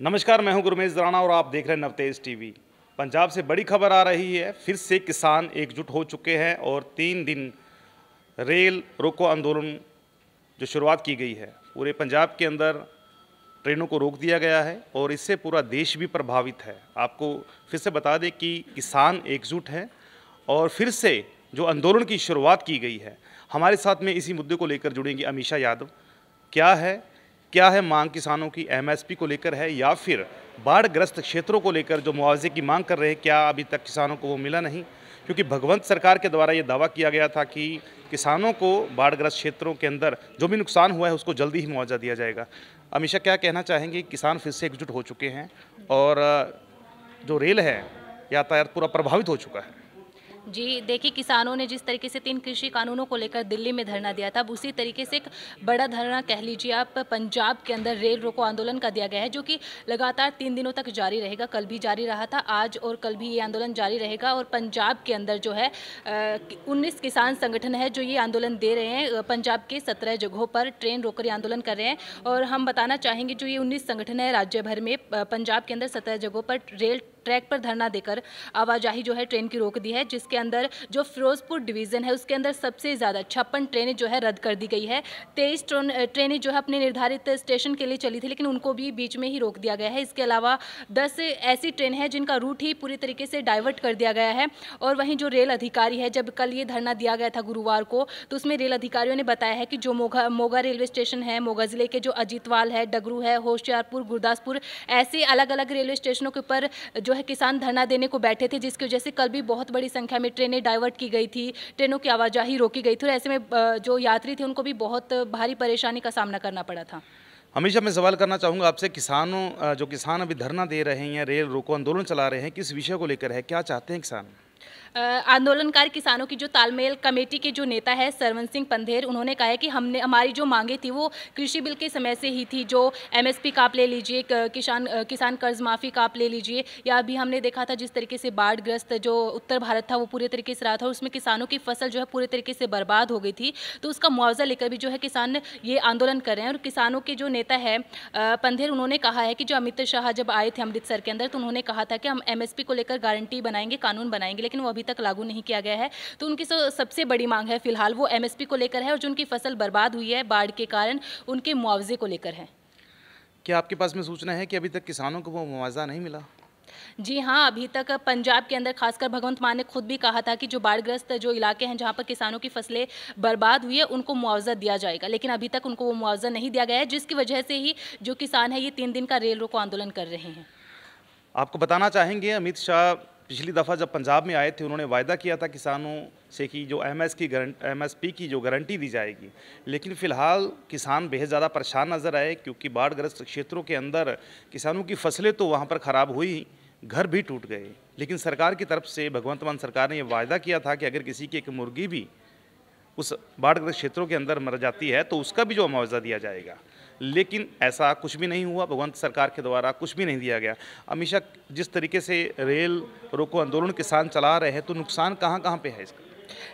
नमस्कार, मैं हूं गुरमेश राणा और आप देख रहे हैं नवतेज टीवी। पंजाब से बड़ी खबर आ रही है। फिर से किसान एकजुट हो चुके हैं और 3 दिन रेल रोको आंदोलन जो शुरुआत की गई है, पूरे पंजाब के अंदर ट्रेनों को रोक दिया गया है और इससे पूरा देश भी प्रभावित है। आपको फिर से बता दें कि किसान एकजुट हैं और फिर से जो आंदोलन की शुरुआत की गई है। हमारे साथ में इसी मुद्दे को लेकर जुड़ेंगी अमीषा यादव। क्या है मांग किसानों की? एमएसपी को लेकर है या फिर बाढ़ग्रस्त क्षेत्रों को लेकर जो मुआवजे की मांग कर रहे हैं, क्या अभी तक किसानों को वो मिला नहीं? क्योंकि भगवंत सरकार के द्वारा ये दावा किया गया था कि किसानों को बाढ़ग्रस्त क्षेत्रों के अंदर जो भी नुकसान हुआ है उसको जल्दी ही मुआवजा दिया जाएगा। अमीषा, क्या कहना चाहेंगे? किसान फिर से एकजुट हो चुके हैं और जो रेल है यातायात पूरा प्रभावित हो चुका है। जी देखिए, किसानों ने जिस तरीके से 3 कृषि कानूनों को लेकर दिल्ली में धरना दिया था, अब उसी तरीके से एक बड़ा धरना कह लीजिए आप पंजाब के अंदर रेल रोको आंदोलन का दिया गया है, जो कि लगातार 3 दिनों तक जारी रहेगा। कल भी जारी रहा था, आज और कल भी ये आंदोलन जारी रहेगा। और पंजाब के अंदर जो है 19 किसान संगठन है जो ये आंदोलन दे रहे हैं। पंजाब के 17 जगहों पर ट्रेन रोककर आंदोलन कर रहे हैं। और हम बताना चाहेंगे, जो ये 19 संगठन है राज्य भर में, पंजाब के अंदर 17 जगहों पर रेल ट्रैक पर धरना देकर आवाजाही जो है ट्रेन की रोक दी है, जिसके अंदर जो फिरोजपुर डिवीज़न है उसके अंदर सबसे ज़्यादा 56 ट्रेनें जो है रद्द कर दी गई है। 23 ट्रेनें जो है अपने निर्धारित स्टेशन के लिए चली थी, लेकिन उनको भी बीच में ही रोक दिया गया है। इसके अलावा 10 ऐसी ट्रेन हैं जिनका रूट ही पूरी तरीके से डाइवर्ट कर दिया गया है। और वहीं जो रेल अधिकारी है, जब कल ये धरना दिया गया था गुरुवार को, तो उसमें रेल अधिकारियों ने बताया है कि जो मोगा रेलवे स्टेशन है, मोगा ज़िले के जो अजीतवाल है, डगरू है, होशियारपुर, गुरदासपुर, ऐसे अलग अलग रेलवे स्टेशनों के ऊपर जो है किसान धरना देने को बैठे थे, जिसकी वजह से कल भी बहुत बड़ी संख्या में ट्रेनें डाइवर्ट की गई थी, ट्रेनों की आवाजाही रोकी गई थी और ऐसे में जो यात्री थे उनको भी बहुत भारी परेशानी का सामना करना पड़ा था। हमेशा मैं सवाल करना चाहूँगा आपसे, जो किसान अभी धरना दे रहे हैं, रेल रोको आंदोलन चला रहे हैं, किस विषय को लेकर है? क्या चाहते हैं किसान? आंदोलनकारी किसानों की जो तालमेल कमेटी के जो नेता है सरवन सिंह पंधेर, उन्होंने कहा है कि हमारी जो मांगे थी वो कृषि बिल के समय से ही थी। जो एमएसपी का आप ले लीजिए, किसान कर्ज माफ़ी का आप ले लीजिए, या अभी हमने देखा था जिस तरीके से बाढ़ग्रस्त जो उत्तर भारत था वो पूरे तरीके से रहा था, उसमें किसानों की फसल जो है पूरे तरीके से बर्बाद हो गई थी। तो उसका मुआवजा लेकर भी जो है किसान ये आंदोलन कर रहे हैं। और किसानों के जो नेता है पंधेर, उन्होंने कहा है कि जो अमित शाह जब आए थे अमृतसर के अंदर, तो उन्होंने कहा था कि हम एमएसपी को लेकर गारंटी बनाएंगे, कानून बनाएंगे, लेकिन वो अभी तक लागू नहीं किया गया है। तो उनकी सबसे बड़ी मांग है फिलहाल वो एमएसपी को लेकर है, और जो उनकी फसल बर्बाद हुई है बाढ़ के कारण, उनके मुआवजे को लेकर है। क्या आपके पास में सूचना है कि अभी तक किसानों को वो मुआवजा नहीं मिला? जी हाँ, अभी तक पंजाब के अंदर खासकर भगवंत मान ने खुद भी कहा था कि जो बाढ़ग्रस्त जो इलाके हैं जहाँ पर किसानों की फसलें बर्बाद हुई है उनको मुआवजा दिया जाएगा, लेकिन अभी तक उनको वो मुआवजा नहीं दिया गया है, जिसकी वजह से ही जो किसान है ये 3 दिन का रेल रोको आंदोलन कर रहे हैं। आपको बताना चाहेंगे, अमित शाह पिछली दफ़ा जब पंजाब में आए थे, उन्होंने वायदा किया था किसानों से कि जो एमएसपी की जो गारंटी दी जाएगी, लेकिन फ़िलहाल किसान बेहद ज़्यादा परेशान नज़र आए, क्योंकि बाढ़ग्रस्त क्षेत्रों के अंदर किसानों की फसलें तो वहाँ पर ख़राब हुई, घर भी टूट गए। लेकिन सरकार की तरफ से, भगवंत मान सरकार ने यह वायदा किया था कि अगर किसी की एक मुर्गी भी उस बाढ़ग्रस्त क्षेत्रों के अंदर मर जाती है तो उसका भी जो मुआवजा दिया जाएगा, लेकिन ऐसा कुछ भी नहीं हुआ। भगवंत सरकार के द्वारा कुछ भी नहीं दिया गया। अमीषा, जिस तरीके से रेल रोको आंदोलन किसान चला रहे हैं, तो नुकसान कहाँ कहाँ पे है इसका?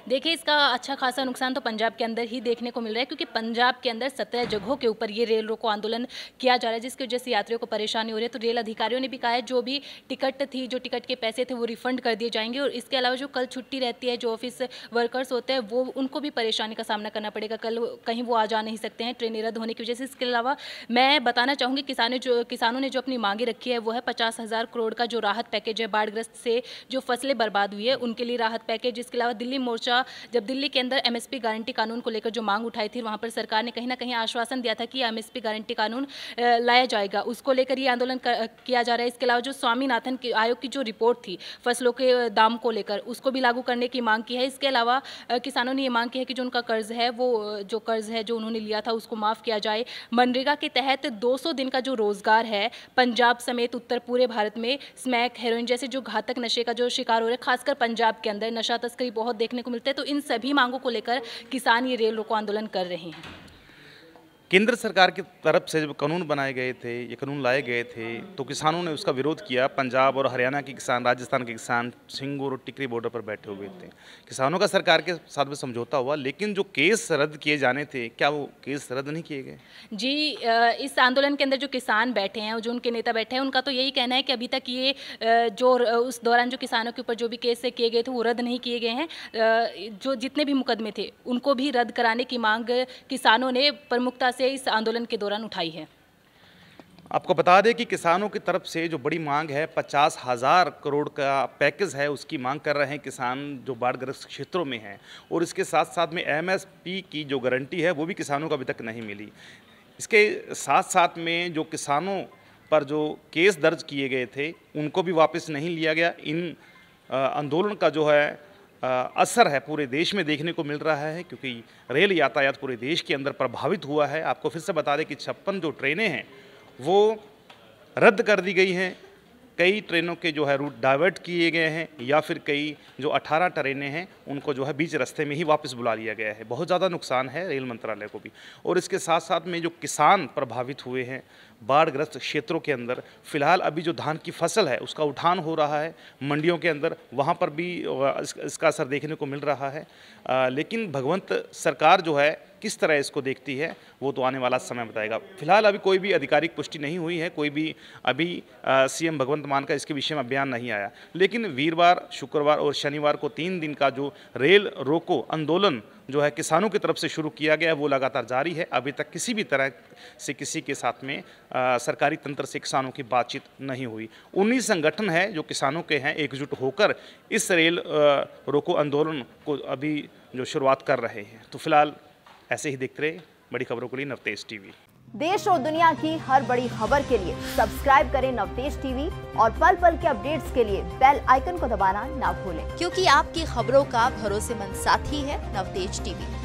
देखिए, इसका अच्छा खासा नुकसान तो पंजाब के अंदर ही देखने को मिल रहा है, क्योंकि पंजाब के अंदर 17 जगहों के ऊपर ये रेल रोको आंदोलन किया जा रहा है, जिसकी वजह से यात्रियों को परेशानी हो रही है। तो रेल अधिकारियों ने भी कहा है जो भी टिकट थी, जो टिकट के पैसे थे वो रिफंड कर दिए जाएंगे। और इसके अलावा जो कल छुट्टी रहती है, जो ऑफिस वर्कर्स होते हैं वो उनको भी परेशानी का सामना करना पड़ेगा। कल कहीं वो आ जा नहीं सकते हैं ट्रेनें रद्द होने की वजह से। इसके अलावा मैं बताना चाहूँगी, किसानों ने जो अपनी मांगे रखी है वो है 50,000 करोड़ का जो राहत पैकेज है, बाढ़ग्रस्त से जो फसलें बर्बाद हुई है उनके लिए राहत पैकेज। इसके अलावा दिल्ली मोर्चा जब दिल्ली के अंदर एमएसपी गारंटी कानून को लेकर जो मांग उठाई थी, वहां पर सरकार ने कहीं ना कहीं आश्वासन दिया था कि एमएसपी गारंटी कानून लाया जाएगा, उसको लेकर ये आंदोलन किया जा रहा है। इसके अलावा जो स्वामीनाथन आयोग की जो रिपोर्ट थी फसलों के दाम को लेकर, उसको भी लागू करने की मांग की है। इसके अलावा किसानों ने ये मांग की है कि जो उनका कर्ज है, वो जो कर्ज है जो उन्होंने लिया था उसको माफ़ किया जाए। मनरेगा के तहत 200 दिन का जो रोजगार है पंजाब समेत उत्तर पूरे भारत में स्मैक, हेरोइन जैसे जो घातक नशे का जो शिकार हो रहा है, खासकर पंजाब के अंदर नशा तस्करी बहुत देखने को मिलता है। तो इन सभी मांगों को लेकर किसान ये रेल रोको आंदोलन कर रहे हैं। केंद्र सरकार की तरफ से जब कानून बनाए गए थे, ये कानून लाए गए थे, तो किसानों ने उसका विरोध किया। पंजाब और हरियाणा के किसान, राजस्थान के किसान सिंगूर और टिकरी बॉर्डर पर बैठे हुए थे। किसानों का सरकार के साथ में समझौता हुआ, लेकिन जो केस रद्द किए जाने थे, क्या वो केस रद्द नहीं किए गए? जी, इस आंदोलन के अंदर जो किसान बैठे हैं और जो उनके नेता बैठे हैं, उनका तो यही कहना है कि अभी तक ये उस दौरान जो किसानों के ऊपर जो भी केस किए गए थे वो रद्द नहीं किए गए हैं। जो जितने भी मुकदमे थे उनको भी रद्द कराने की मांग किसानों ने प्रमुखता से इस आंदोलन के दौरान उठाई है। आपको बता दें कि किसानों की तरफ से जो बड़ी मांग है, 50,000 करोड़ का पैकेज है, उसकी मांग कर रहे हैं किसान जो बाढ़ग्रस्त क्षेत्रों में हैं। और इसके साथ साथ में एमएसपी की जो गारंटी है वो भी किसानों को अभी तक नहीं मिली। इसके साथ साथ में जो किसानों पर जो केस दर्ज किए गए थे उनको भी वापस नहीं लिया गया। इन आंदोलन का जो है असर है पूरे देश में देखने को मिल रहा है, क्योंकि रेल यातायात पूरे देश के अंदर प्रभावित हुआ है। आपको फिर से बता दें कि 56 जो ट्रेनें हैं वो रद्द कर दी गई हैं। कई ट्रेनों के जो है रूट डाइवर्ट किए गए हैं, या फिर कई जो 18 ट्रेनें हैं उनको जो है बीच रास्ते में ही वापस बुला लिया गया है। बहुत ज़्यादा नुकसान है रेल मंत्रालय को भी। और इसके साथ साथ में जो किसान प्रभावित हुए हैं बाढ़ग्रस्त क्षेत्रों के अंदर, फिलहाल अभी जो धान की फसल है उसका उठान हो रहा है मंडियों के अंदर, वहाँ पर भी इसका असर देखने को मिल रहा है। लेकिन भगवंत सरकार जो है किस तरह इसको देखती है वो तो आने वाला समय बताएगा। फिलहाल अभी कोई भी आधिकारिक पुष्टि नहीं हुई है, कोई भी अभी सीएम भगवंत मान का इसके विषय में बयान नहीं आया। लेकिन वीरवार, शुक्रवार और शनिवार को 3 दिन का जो रेल रोको आंदोलन जो है किसानों की तरफ से शुरू किया गया है वो लगातार जारी है। अभी तक किसी भी तरह से किसी के साथ में सरकारी तंत्र से किसानों की बातचीत नहीं हुई। 19 संगठन है जो किसानों के हैं, एकजुट होकर इस रेल रोको आंदोलन को अभी जो शुरुआत कर रहे हैं। तो फिलहाल ऐसे ही देखते रहे बड़ी खबरों के लिए नवतेज टीवी। देश और दुनिया की हर बड़ी खबर के लिए सब्सक्राइब करें नवतेज टीवी और पल पल के अपडेट्स के लिए बेल आइकन को दबाना ना भूलें, क्योंकि आपकी खबरों का भरोसेमंद साथी है नवतेज टीवी।